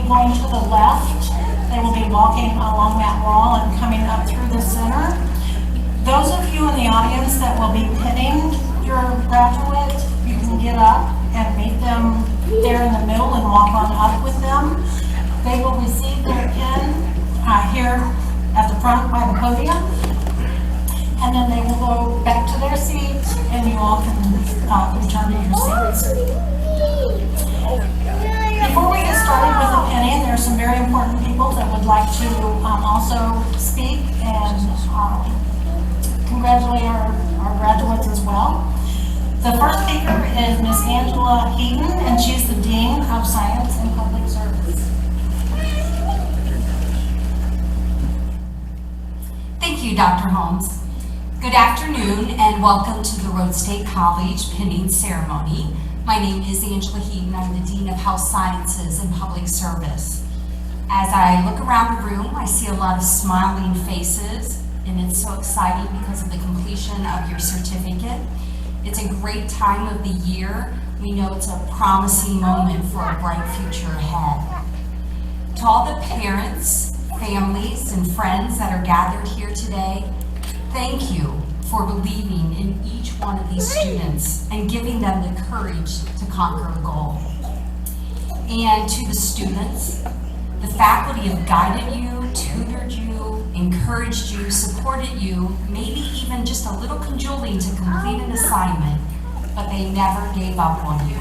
going to the left. They will be walking along that wall and coming up through the center. Those of you in the audience that will be pinning your graduate, you can get up and meet them there in the middle and walk on up with them. They will receive their pin here at the front by the podium, and then they will go back to their seats, and you all can return to your seats. Before we get started with the pinning, there are some very important people that would like to also speak and congratulate our graduates as well. The first speaker is Ms. Angela Heaton, and she's the Dean of Science and Public Service. Thank you, Dr. Holmes. Good afternoon and welcome to the Rhodes State College pinning ceremony. My name is Angela Heaton. I'm the Dean of Health Sciences and Public Service. As I look around the room, I see a lot of smiling faces, and it's so exciting because of the completion of your certificate. It's a great time of the year. We know it's a promising moment for a bright future ahead. To all the parents, families, and friends that are gathered here today, thank you for believing in each one of these students and giving them the courage to conquer a goal. And to the students, the faculty have guided you, tutored you, encouraged you, supported you, maybe even just a little cajoling to complete an assignment, but they never gave up on you.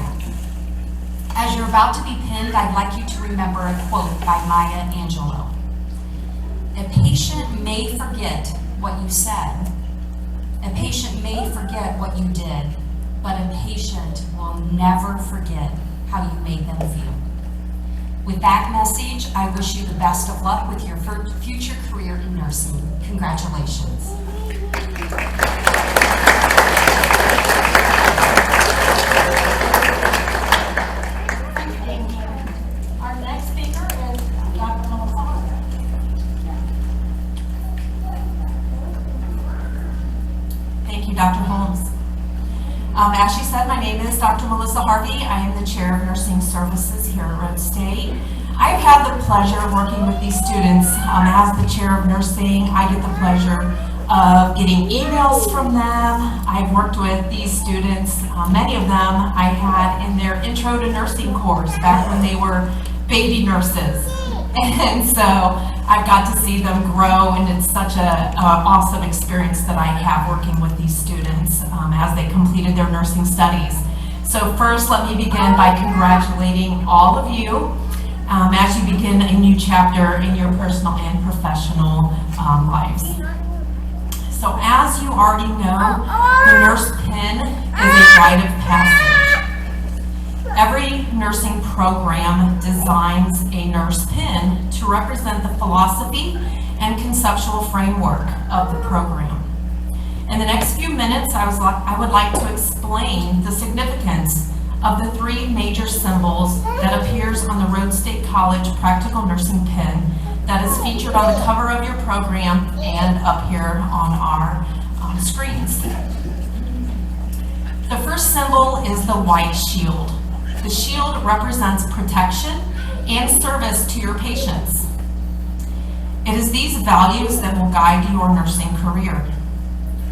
As you're about to be pinned, I'd like you to remember a quote by Maya Angelou. A patient may forget what you said. A patient may forget what you did, but a patient will never forget how you made them feel. With that message, I wish you the best of luck with your future career in nursing. Congratulations. Our next speaker is Dr. Melissa Harvey. Thank you, Dr. Holmes. As she said, my name is Dr. Melissa Harvey. I am the Chair of Nursing Services here at Rhodes State. I've had the pleasure of working with these students. As the Chair of Nursing, I get the pleasure of getting emails from them. I've worked with these students, many of them I had in their Intro to Nursing course back when they were baby nurses. And so I've got to see them grow, and it's such an awesome experience that I have working with these students as they completed their nursing studies. So first, let me begin by congratulating all of you as you begin a new chapter in your personal and professional lives. So as you already know, the nurse pin is a rite of passage. Every nursing program designs a nurse pin to represent the philosophy and conceptual framework of the program. In the next few minutes, I would like to explain the significance of the three major symbols that appears on the Rhodes State College Practical Nursing Pin that is featured on the cover of your program and up here on our screens. The first symbol is the white shield. The shield represents protection and service to your patients. It is these values that will guide your nursing career.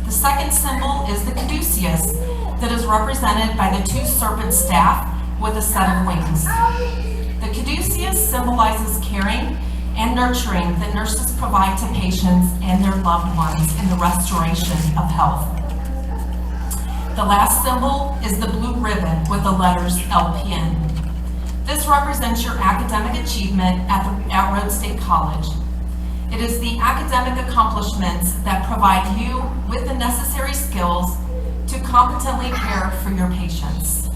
The second symbol is the caduceus that is represented by the two serpent staff with a set of wings. The caduceus symbolizes caring and nurturing that nurses provide to patients and their loved ones in the restoration of health. The last symbol is the blue ribbon with the letters LPN. This represents your academic achievement at Rhodes State College. It is the academic accomplishments that provide you with the necessary skills to competently care for your patients.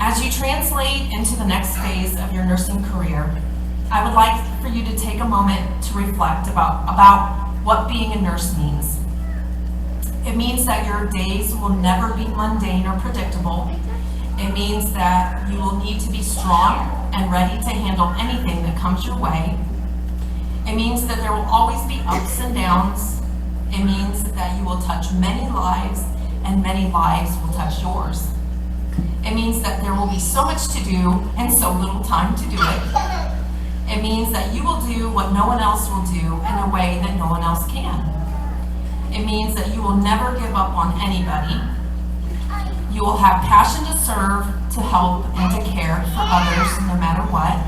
As you translate into the next phase of your nursing career, I would like for you to take a moment to reflect about what being a nurse means. It means that your days will never be mundane or predictable. It means that you will need to be strong and ready to handle anything that comes your way. It means that there will always be ups and downs. It means that you will touch many lives and many lives will touch yours. It means that there will be so much to do and so little time to do it. It means that you will do what no one else will do in a way that no one else can. It means that you will never give up on anybody. You will have passion to serve, to help, and to care for others no matter what.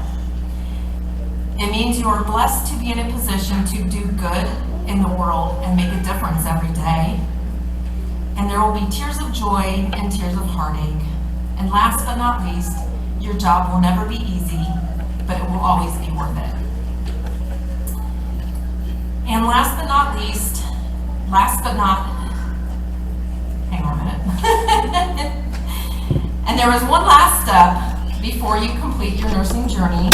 It means you are blessed to be in a position to do good in the world and make a difference every day. And there will be tears of joy and tears of heartache. And last but not least, your job will never be easy, but it will always be worth it. And hang on a minute. And there is one last step before you complete your nursing journey,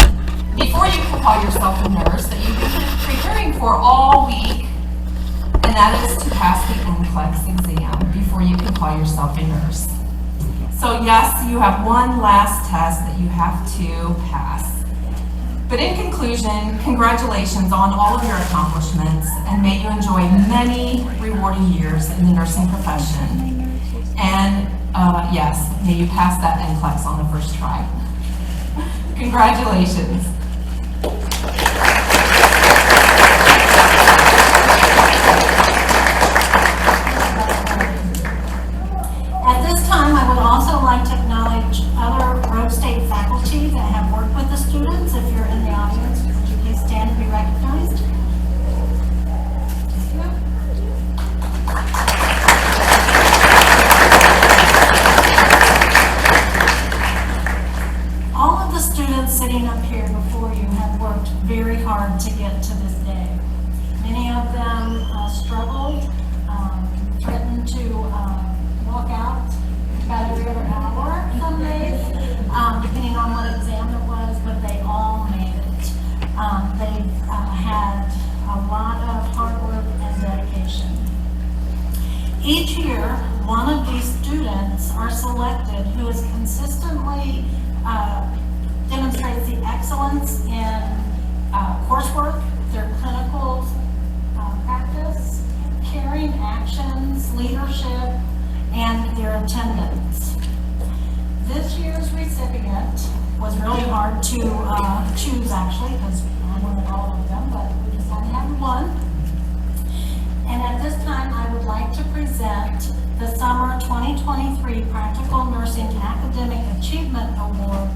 before you can call yourself a nurse, that you've been preparing for all week, and that is to pass the NCLEX exam before you can call yourself a nurse. So yes, you have one last test that you have to pass. But in conclusion, congratulations on all of your accomplishments, and may you enjoy many rewarding years in the nursing profession. And yes, may you pass that NCLEX on the first try. Congratulations. At this time, I would also like to acknowledge other Rhodes State faculty that have worked with the students. If you're in the audience, would you please stand and be recognized? All of the students sitting up here before you have worked very hard to get to this day. Many of them struggled, threatened to walk out about every other hour some days, depending on what exam it was, but they all made it. They've had a lot of hard work and dedication. Each year, one of these students are selected who is consistently demonstrates the excellence in coursework, their clinical practice, caring actions, leadership, and their attendance. This year's recipient was really hard to choose, actually, because I wanted all of them, but we just had to have one. And at this time, I would like to present the Summer 2023 Practical Nursing Academic Achievement Award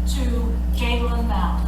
to Jalen Bell.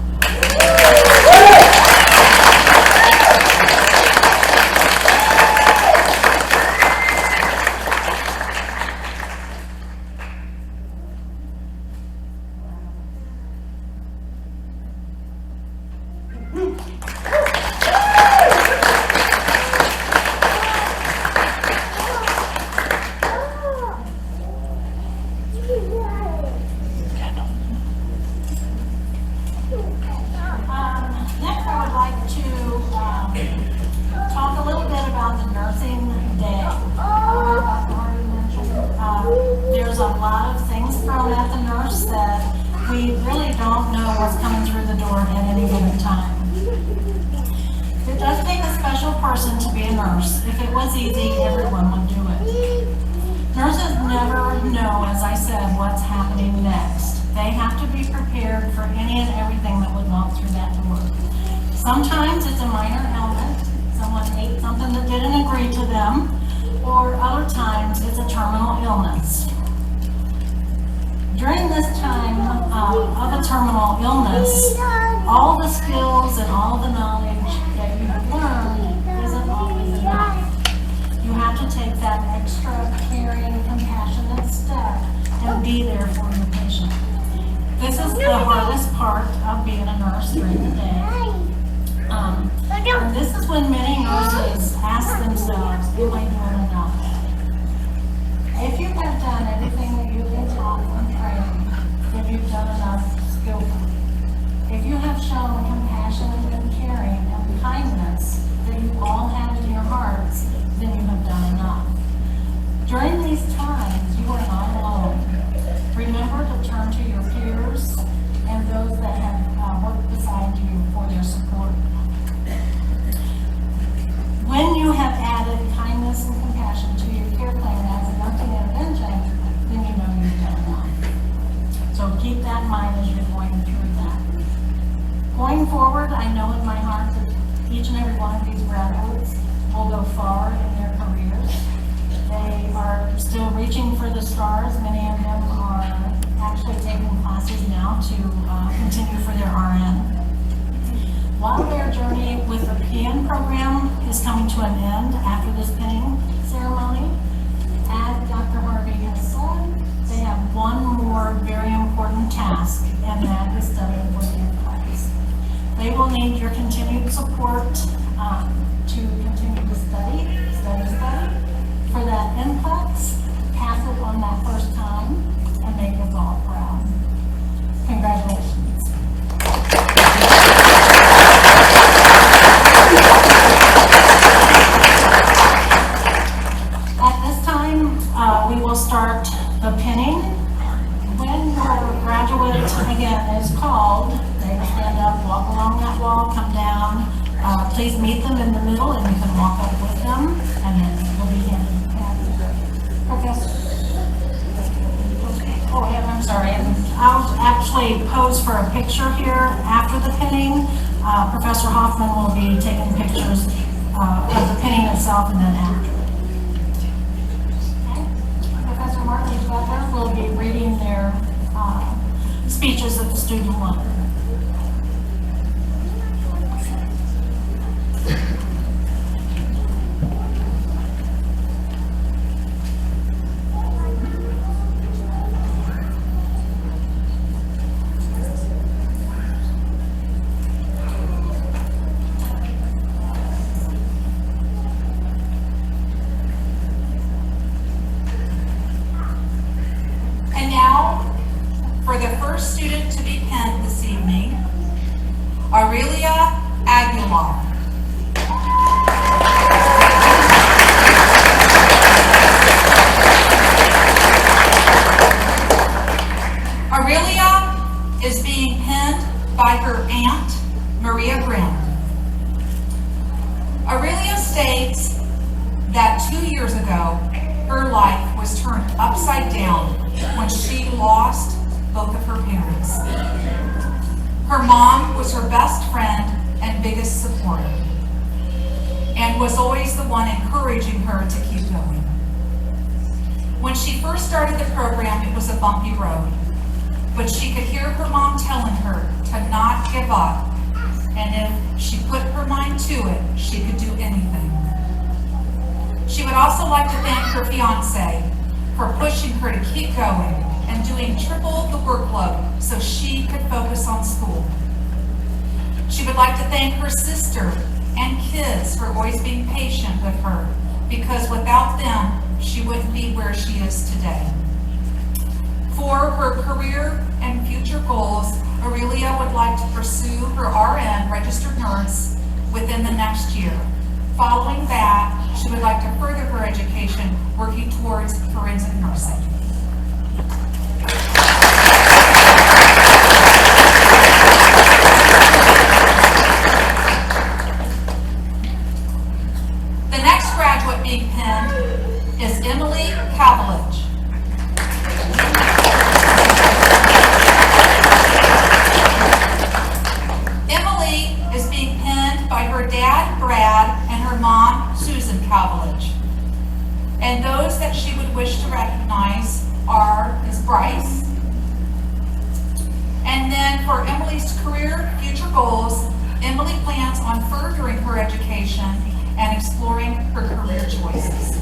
Next, I would like to talk a little bit about the nursing day. I've already mentioned, there's a lot of things thrown at the nurse that we really don't know what's coming through the door at any given time. It does take a special person to be a nurse. If it was easy, everyone would do it. Nurses never know, as I said, what's happening next. They have to be prepared for any and everything that would walk through that door. Sometimes it's a minor ailment, someone ate something that didn't agree to them, or other times it's a terminal illness. During this time of a terminal illness, all the skills and all the knowledge that you have learned isn't always enough. You have to take that extra caring, compassionate step and be there for your patient. This is the hardest part of being a nurse during the day. And this is when many nurses ask themselves, am I doing enough? If you have done everything that you've been taught and trained, then you've done enough skillfully. If you have shown compassion and caring and kindness that you all have in your hearts, then you have done enough. During these times, you are not alone. Remember to turn to your peers and those that have worked beside you for their support. When you have added kindness and compassion to your care plan as a nursing intervention, I know in my heart that each and every one of these graduates will go far in their careers. They are still reaching for the stars. Many of them are actually taking classes now to continue for their RN. While their journey with the PN program is coming to an end after this pinning ceremony, as Dr. Harvey has said, they have one more very important task, and that is studying for the NCLEX. They will need your continued support to continue to study for that NCLEX, pass it on that first time, and make us all proud. Congratulations. At this time, we will start the pinning. When your graduate, again, is called, they stand up, walk along that wall, come down. Please meet them in the middle, and you can walk up with them, and then we'll be handing. Professor. Oh, yeah, I'm sorry. I'll actually pose for a picture here after the pinning. Professor Hoffman will be taking pictures of the pinning itself and then after. Professor Martin Butler will be reading their speeches at the student level. Student to be pinned this evening, Aurelia Aguilar. Aurelia is being pinned by her aunt, Maria Grimm. Aurelia states that 2 years ago, her life was turned upside down when she lost both of her parents. Her mom was her best friend and biggest supporter, and was always the one encouraging her to keep going. When she first started the program, it was a bumpy road, but she could hear her mom telling her to not give up, and if she put her mind to it, she could do anything. She would also like to thank her fiance for pushing her to keep going and doing triple the workload so she could focus on school. She would like to thank her sister and kids for always being patient with her, because without them, she wouldn't be where she is today. For her career and future goals, Aurelia would like to pursue her RN registered nurse within the next year. Following that, she would like to further her education working towards forensic nursing. The next graduate being pinned is Emily Cavalich. Emily is being pinned by her dad, Brad, and her mom, Susan Cavalich. And those that she would wish to recognize is Bryce. And then for Emily's career future goals, Emily plans on furthering her education and exploring her career choices.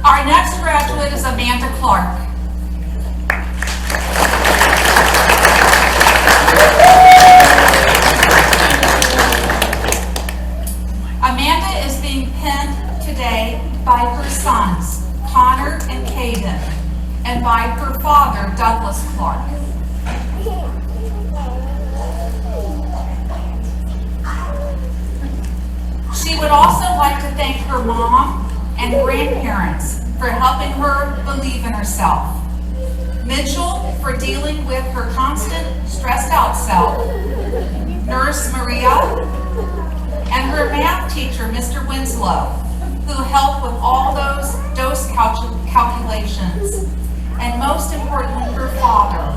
Our next graduate is Amanda Clark. Amanda is being pinned today by her sons, Connor and Caden, and by her father, Douglas Clark. She would also like to thank her mom and grandparents for helping her believe in herself. Mitchell for dealing with her constant stressed out self. Nurse Maria and her math teacher, Mr. Winslow, who helped with all those dose calculations. And most importantly, her father,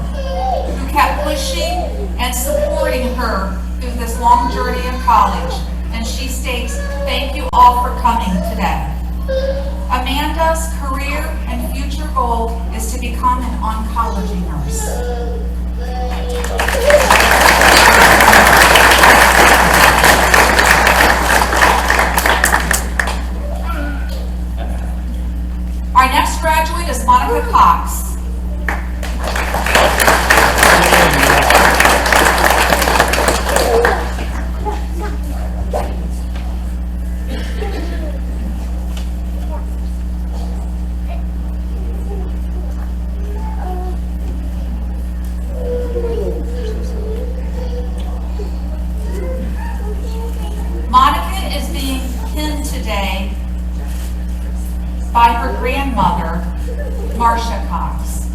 who kept pushing and supporting her through this long journey of college. And she states, thank you all for coming today. Amanda's career and future goal is to become an oncology nurse. Our next graduate is Monica Cox. Monica is being pinned today by her grandmother, Marcia Cox.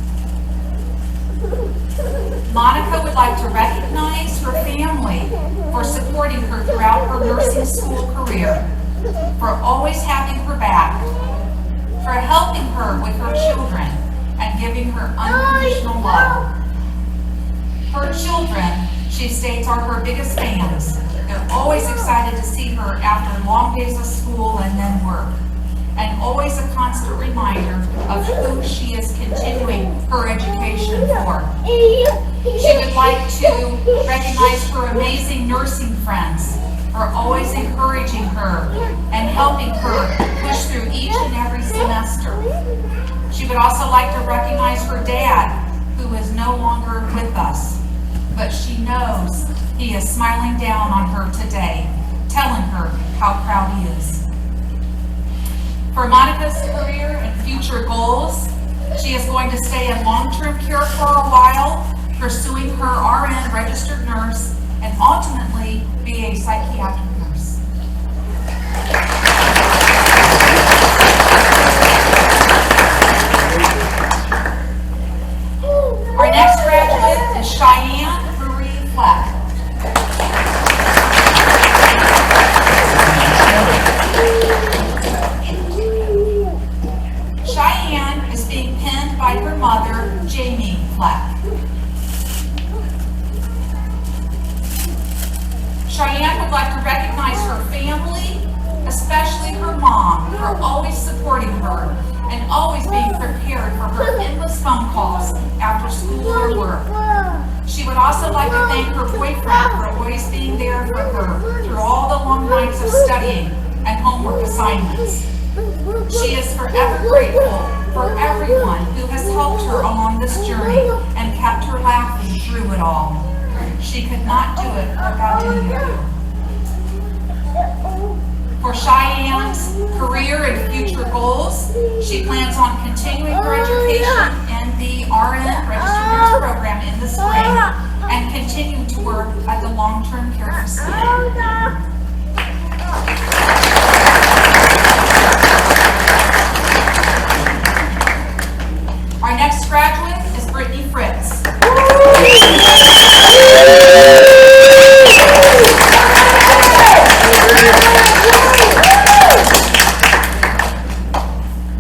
Monica would like to recognize her family for supporting her throughout her nursing school career, for always having her back, for helping her with her children, and giving her unconditional love. Her children, she states, are her biggest fans. They're always excited to see her after long days of school and then work, and always a constant reminder of who she is continuing her education for. She would like to recognize her amazing nursing friends for always encouraging her and helping her push through each and every semester. She would also like to recognize her dad, who is no longer with us, but she knows he is smiling down on her today, telling her how proud he is. For Monica's career and future goals, she is going to stay in long-term care for a while, pursuing her RN registered nurse, and ultimately be a psychiatric nurse. Our next graduate is Cheyenne Marie Fleck. Cheyenne is being pinned by her mother, Jamie Fleck. Cheyenne would like to recognize her family, especially her mom, for always supporting her and always being prepared for her endless phone calls after school or work. She would also like to thank her boyfriend for always being there for her through all the long nights of studying and homework assignments. She is forever grateful for everyone who has helped her along this journey and kept her laughing through it all. She could not do it without any of you. For Cheyenne's career and future goals, she plans on continuing her education in the RN Registered Nurse program in the spring and continuing to work at the long-term care facility. Our next graduate is Brittany Fritz.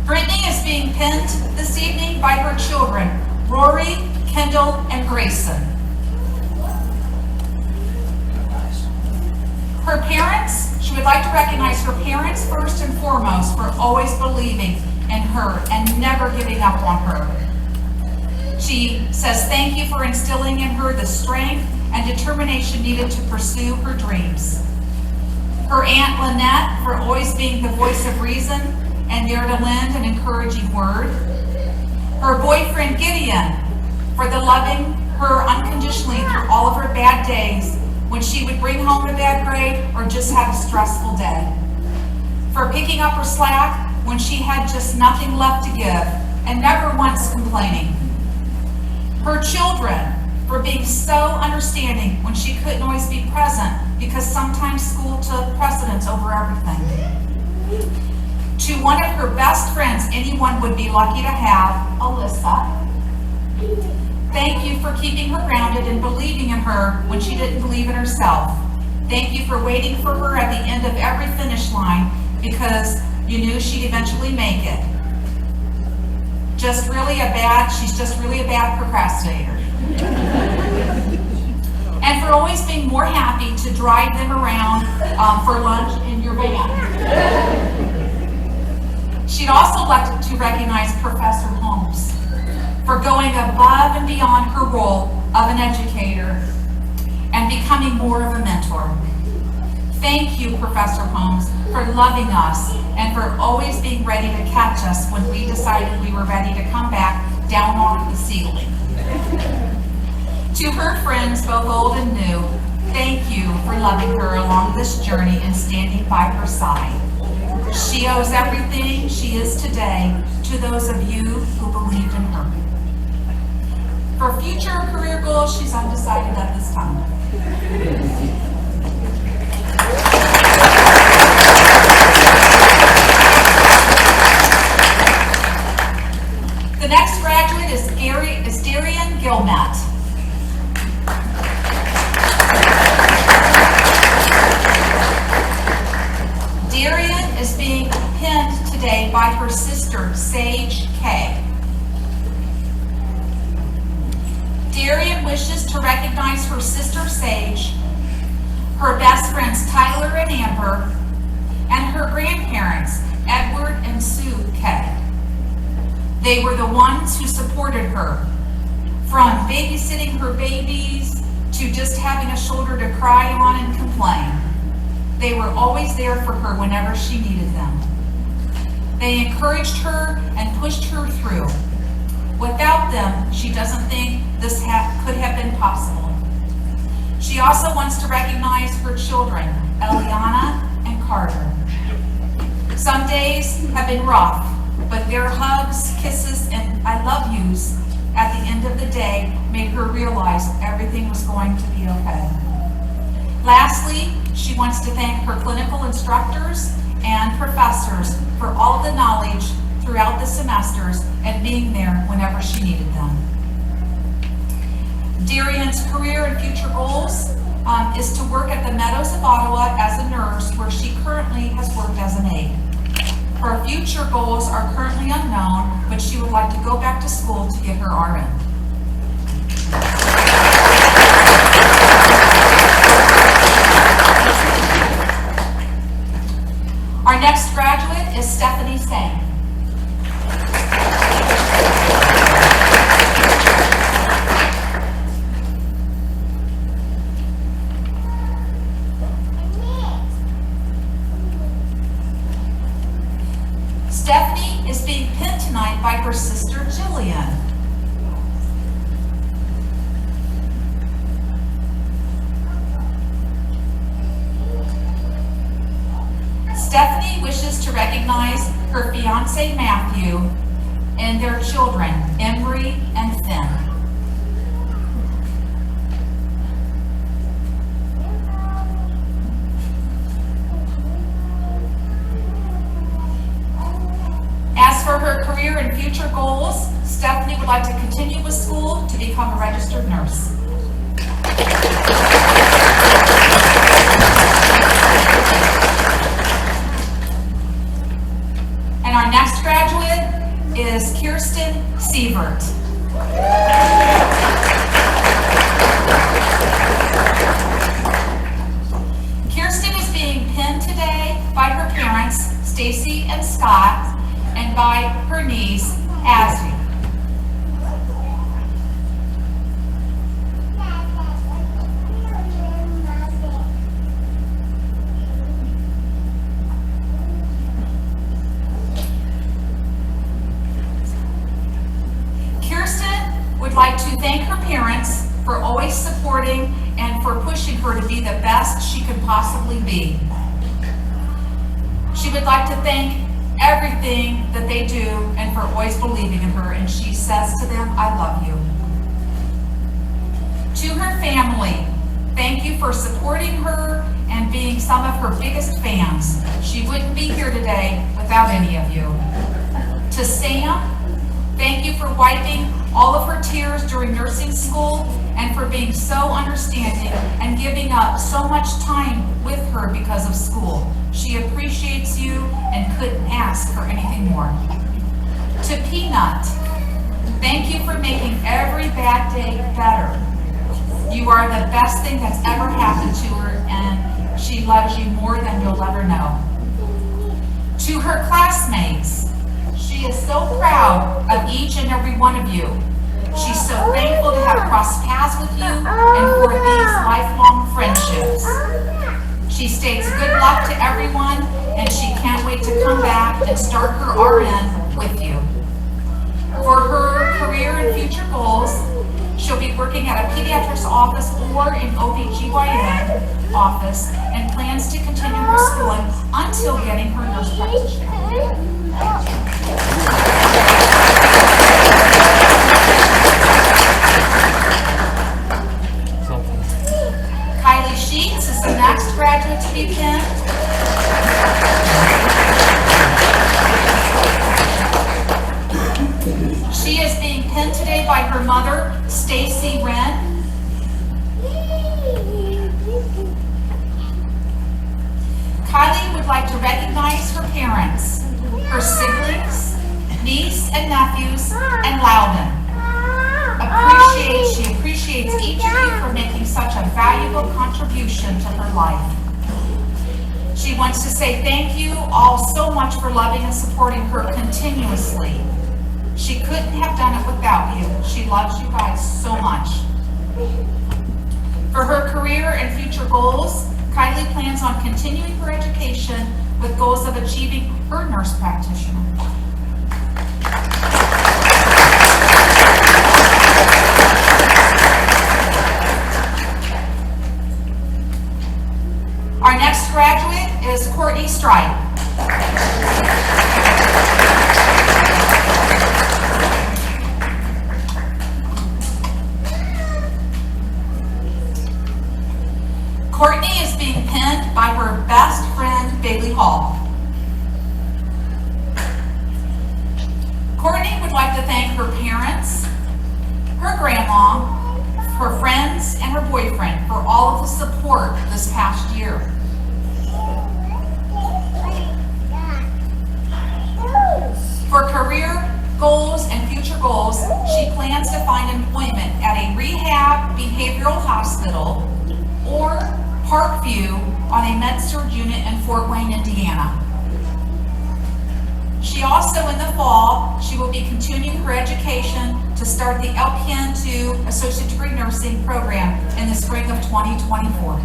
Brittany is being pinned this evening by her children, Rory, Kendall, and Grayson. Her parents, she would like to recognize her parents first and foremost for always believing in her and never giving up on her. She says thank you for instilling in her the strength and determination needed to pursue her dreams. Her Aunt Lynette for always being the voice of reason and there to lend an encouraging word. Her boyfriend Gideon for the loving her unconditionally through all of her bad days when she would bring home a bad grade or just have a stressful day. For picking up her slack when she had just nothing left to give and never once complaining. Her children for being so understanding when she couldn't always be present because sometimes school took precedence over everything. To one of her best friends anyone would be lucky to have, Alyssa, thank you for keeping her grounded and believing in her when she didn't believe in herself. Thank you for waiting for her at the end of every finish line because you knew she'd eventually make it. She's just really a bad procrastinator. And for always being more happy to drive them around for lunch in your van. She'd also like to recognize Professor Holmes for going above and beyond her role of an educator and becoming more of a mentor. Thank you, Professor Holmes, for loving us and for always being ready to catch us when we decided we were ready to come back down off the ceiling. To her friends, both old and new, thank you for loving her along this journey and standing by her side. She owes everything she is today to those of you who believed in her. For future career goals, she's undecided at this time. The next graduate is Darian Gilmet. Darian is being pinned today by her sister, Sage Kay. Darian wishes to recognize her sister, Sage, her best friends, Tyler and Amber, and her grandparents, Edward and Sue Kay. They were the ones who supported her, from babysitting her babies to just having a shoulder to cry on and complain. They were always there for her whenever she needed them. They encouraged her and pushed her through. Without them, she doesn't think this could have been possible. She also wants to recognize her children, Eliana and Carter. Some days have been rough, but their hugs, kisses, and I love yous at the end of the day made her realize everything was going to be okay. Lastly, she wants to thank her clinical instructors and professors for all of the knowledge throughout the semesters and being there whenever she needed them. Darian's career and future goals is to work at the Meadows of Ottawa as a nurse, where she currently has worked as an aide. Her future goals are currently unknown, but she would like to go back to school to get her RN. Our next graduate is Stephanie Sang. Stephanie is being pinned tonight by her sister Jillian. Stephanie wishes to recognize her fiance Matthew and their children, Emery and Finn. As for her career and future goals, Stephanie would like to continue with school to become a registered nurse. And our next graduate is Kirsten Sievert. Kirsten is being pinned today by her parents, Stacy and Scott, and by her niece, Azzy. Kirsten would like to thank her parents for always supporting and for pushing her to be the best she could possibly be. She would like to thank everything that they do and for always believing in her, and she says to them, I love you. To her family, thank you for supporting her and being some of her biggest fans. She wouldn't be here today without any of you. To Sam, thank you for wiping all of her tears during nursing school and for being so understanding and giving up so much time with her because of school. She appreciates you and couldn't ask for anything more. To Peanut, thank you for making every bad day better. You are the best thing that's ever happened to her, and she loves you more than you'll ever know. To her classmates, she is so proud of each and every one of you. She's so thankful to have crossed paths with you and for these lifelong friendships. She states good luck to everyone, and she can't wait to come back and start her RN with you. For her career and future goals, she'll be working at a pediatrics office or an OBGYN office and plans to continue her schooling until getting her nurse practitioner. Kylie Sheets is the next graduate to be pinned. She is being pinned today by her mother, Stacy Wren. Kylie would like to recognize her parents, her siblings, niece and nephews, and Loudon. She appreciates each of you for making such a valuable contribution to her life. She wants to say thank you all so much for loving and supporting her continuously. She couldn't have done it without you. She loves you guys so much. For her career and future goals, Kylie plans on continuing her education with goals of achieving her nurse practitioner. Our next graduate is Courtney Stripe. Courtney is being pinned by her best friend, Bailey Hall. Courtney would like to thank her parents, her grandma, her friends, and her boyfriend for all of the support this past year. For career goals and future goals, she plans to find employment at a rehab behavioral hospital or Parkview on a med-surg unit in Fort Wayne, Indiana. She also, in the fall, she will be continuing her education to start the LPN 2 Associate Degree Nursing program in the spring of 2024.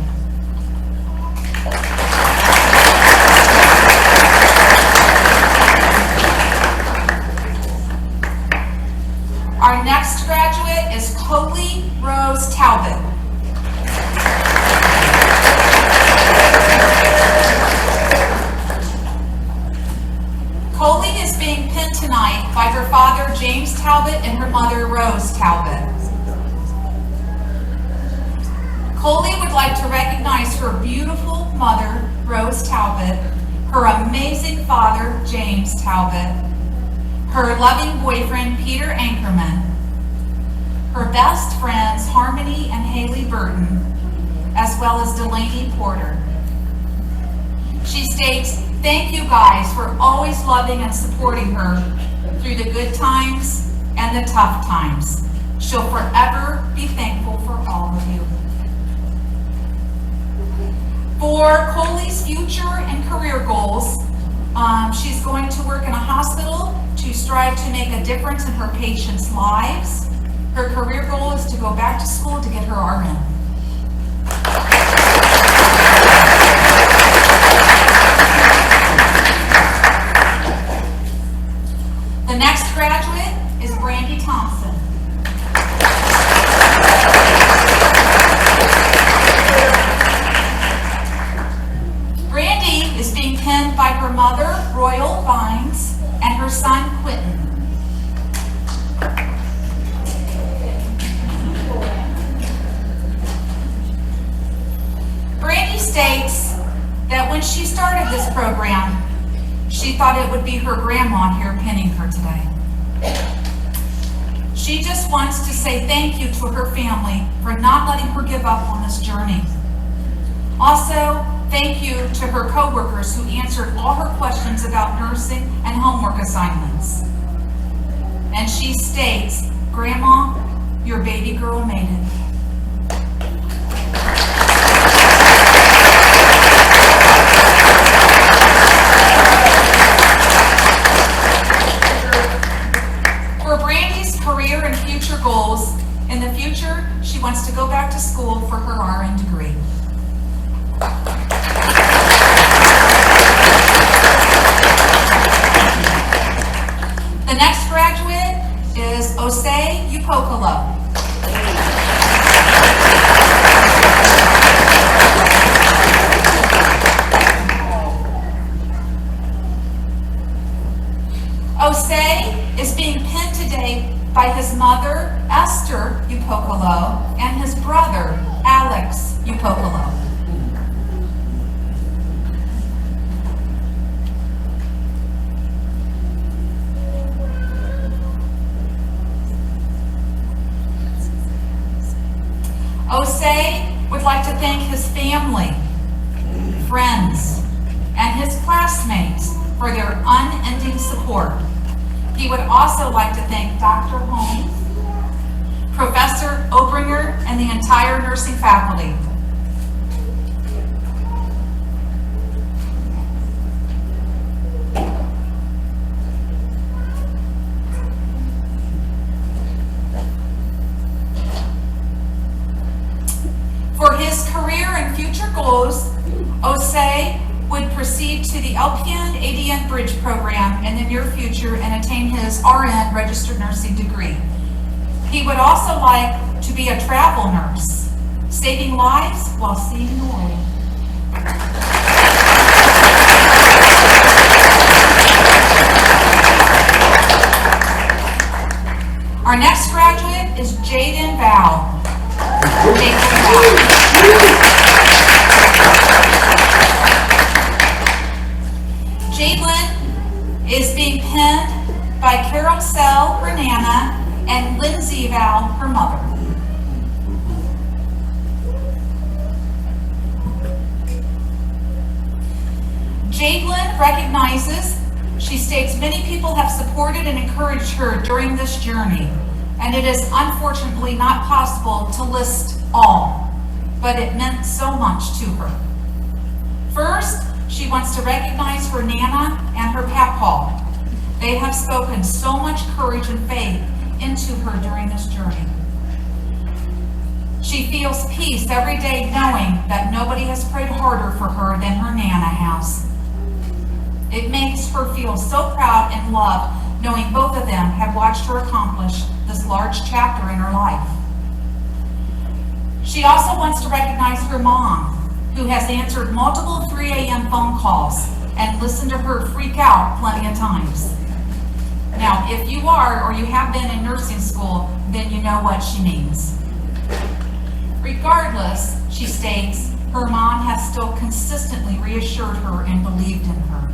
Our next graduate is Coley Rose Talbot. Coley is being pinned tonight by her father, James Talbot, and her mother, Rose Talbot. Coley would like to recognize her beautiful mother, Rose Talbot, her amazing father, James Talbot, her loving boyfriend, Peter Ankerman, her best friends, Harmony and Haley Burton, as well as Delaney Porter. She states, thank you guys for always loving and supporting her through the good times and the tough times. She'll forever be thankful for all of you. For Coley's future and career goals, she's going to work in a hospital to strive to make a difference in her patients' lives. Her career goal is to go back to school to get her RN. The next graduate is Brandy Thompson. Brandy is being pinned by her mother, Royal Vines, and her son, Quentin. states that when she started this program, she thought it would be her grandma here pinning her today. She just wants to say thank you to her family for not letting her give up on this journey. Also, thank you to her coworkers who answered all her questions about nursing and homework assignments. And she states, Grandma, your baby girl made it. For Brandy's career and future goals, in the future, she wants to go back to school for her RN degree. The next graduate is Osei Upokolo. Osei is being pinned today by his mother, Esther Upokolo, and his brother, Alex Upokolo. Osei would like to thank his family, friends, and his classmates for their unending support. He would also like to thank Dr. Holmes, Professor Obringer, and the entire nursing faculty. For his career and future goals, Osei would proceed to the LPN ADN Bridge program in the near future and attain his RN registered nursing degree. He would also like to be a travel nurse, saving lives while seeing the world. Our next graduate is Jaden Val. Jadlyn is being pinned by Carol Sell, her Nana, and Lindsay Val, her mother. Jadlyn recognizes, she states, many people have supported and encouraged her during this journey, and it is unfortunately not possible to list all, but it meant so much to her. First, she wants to recognize her Nana and her Papaw. They have spoken so much courage and faith into her during this journey. She feels peace every day knowing that nobody has prayed harder for her than her Nana has. It makes her feel so proud and loved knowing both of them have watched her accomplish this large chapter in her life. She also wants to recognize her mom, who has answered multiple 3 a.m. phone calls and listened to her freak out plenty of times. Now, if you are or you have been in nursing school, then you know what she means. Regardless, she states, her mom has still consistently reassured her and believed in her.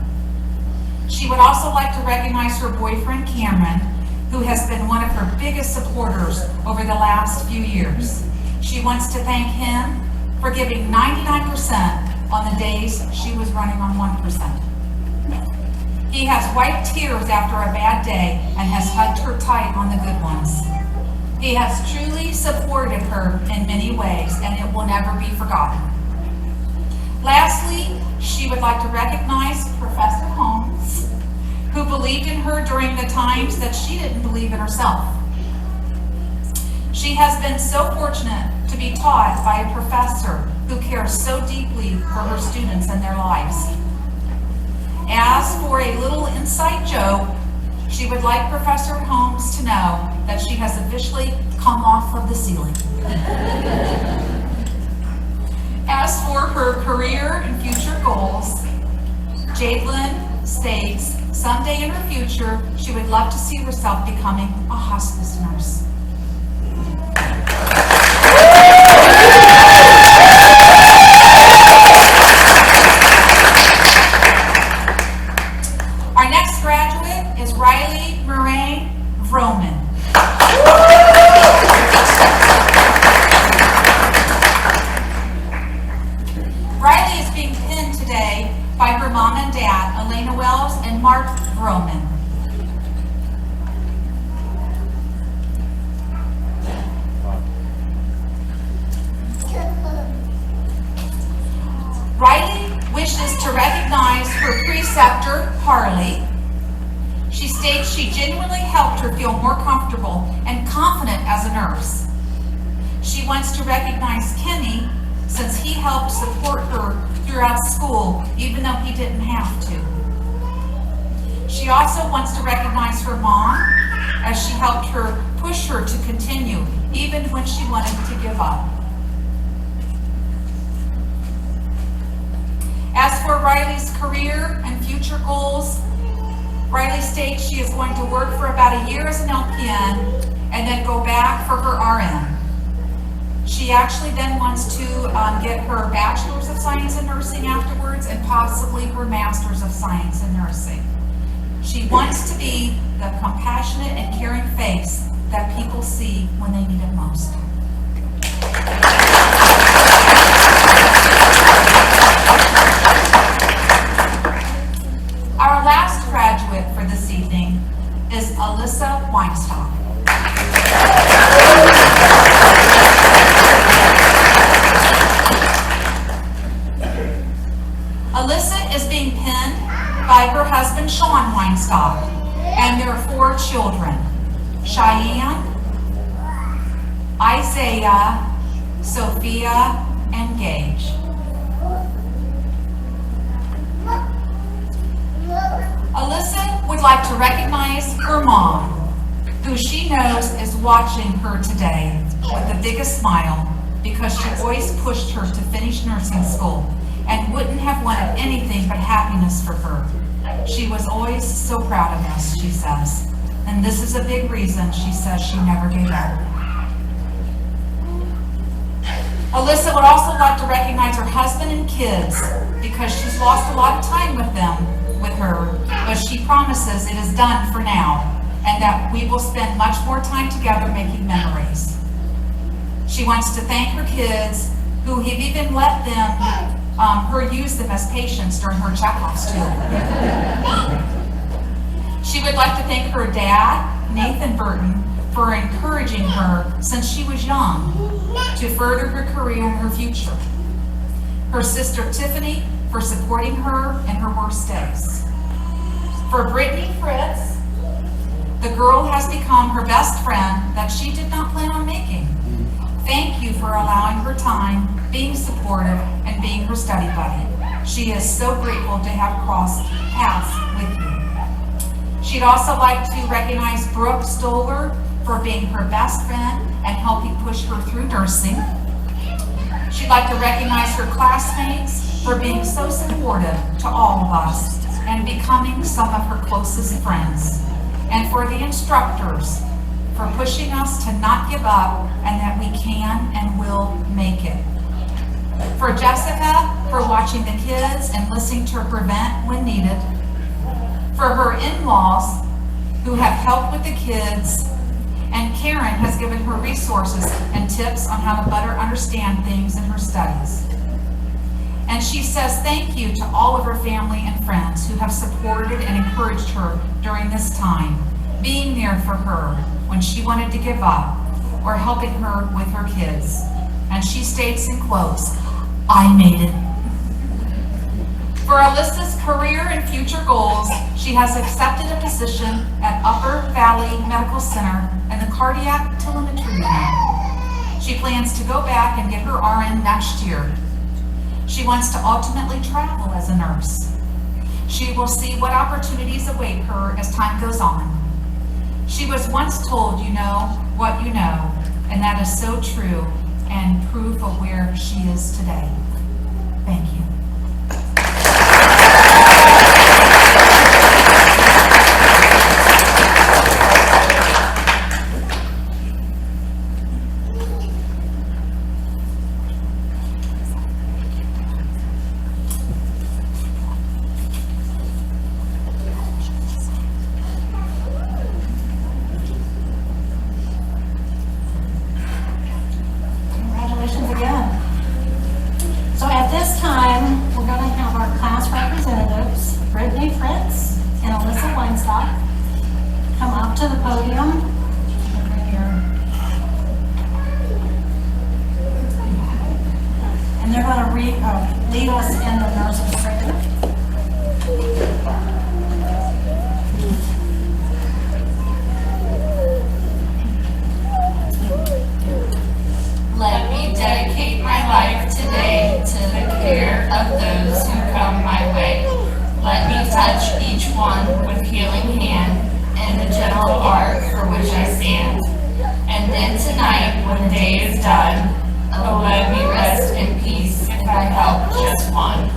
She would also like to recognize her boyfriend, Cameron, who has been one of her biggest supporters over the last few years. She wants to thank him for giving 99% on the days she was running on 1%. He has wiped tears after a bad day and has hugged her tight on the good ones. He has truly supported her in many ways, and it will never be forgotten. Lastly, she would like to recognize Professor Holmes, who believed in her during the times that she didn't believe in herself. She has been so fortunate to be taught by a professor who cares so deeply for her students and their lives. As for a little inside joke, she would like Professor Holmes to know that she has officially come off of the ceiling. As for her career and future goals, Jadlyn states someday in her future she would love to see herself becoming a hospice nurse. Riley is being pinned today by her mom and dad, Elena Wells and Mark Groman. Riley wishes to recognize her preceptor, Harley. She states she genuinely helped her feel more comfortable and confident as a nurse. She wants to recognize Kenny since he helped support her throughout school, even though he didn't have to. She also wants to recognize her mom as she helped her push her to continue, even when she wanted to give up. As for Riley's career and future goals, Riley states she is going to work for about a year as an LPN and then go back for her RN. She actually then wants to get her Bachelor's of Science in Nursing afterwards and possibly her Master's of Science in Nursing. She wants to be the compassionate and caring face that people see when they need it most. Our last graduate for this evening is Alyssa Weinstock. Alyssa is being pinned by her husband Sean Weinstock and their 4 children, Cheyenne, Isaiah, Sophia, and Gage. Alyssa would like to recognize her mom, who she knows is watching her today with the biggest smile because she always pushed her to finish nursing school and wouldn't have wanted anything but happiness for her. She was always so proud of us, she says. And this is a big reason she says she never gave up. Alyssa would also like to recognize her husband and kids because she's lost a lot of time with her, but she promises it is done for now and that we will spend much more time together making memories. She wants to thank her kids who have even let them her use them as patients during her checkups too. She would like to thank her dad, Nathan Burton, for encouraging her since she was young to further her career and her future. Her sister Tiffany for supporting her in her worst days. For Brittany Fritz, the girl has become her best friend that she did not plan on making. Thank you for allowing her time, being supportive, and being her study buddy. She is so grateful to have crossed paths with you. She'd also like to recognize Brooke Stoller for being her best friend and helping push her through nursing. She'd like to recognize her classmates for being so supportive to all of us and becoming some of her closest friends. And for the instructors for pushing us to not give up and that we can and will make it. For Jessica for watching the kids and listening to her vent when needed. For her in-laws who have helped with the kids. And Karen has given her resources and tips on how to better understand things in her studies. And she says thank you to all of her family and friends who have supported and encouraged her during this time, being there for her when she wanted to give up or helping her with her kids. And she states in quotes, "I made it." For Alyssa's career and future goals, she has accepted a position at Upper Valley Medical Center in the cardiac telemetry unit. She plans to go back and get her RN next year. She wants to ultimately travel as a nurse. She will see what opportunities await her as time goes on. She was once told, you know what you know, and that is so true and proof of where she is today. Thank you. podium. And they're going to lead us in the nurse's prayer. Let me dedicate my life today to the care of those who come my way. Let me touch each one with healing hand and the gentle art for which I stand. And then tonight, when the day is done, oh, let me rest in peace if I help just one.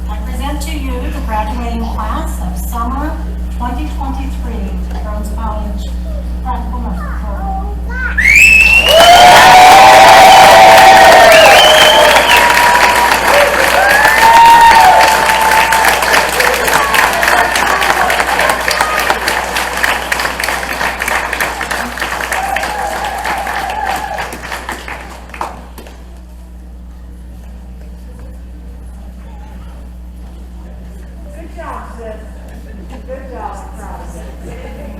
I present to you the graduating class of summer 2023, Rhodes College Practical Nursing Program. Good job, sis. Good job, proud of it.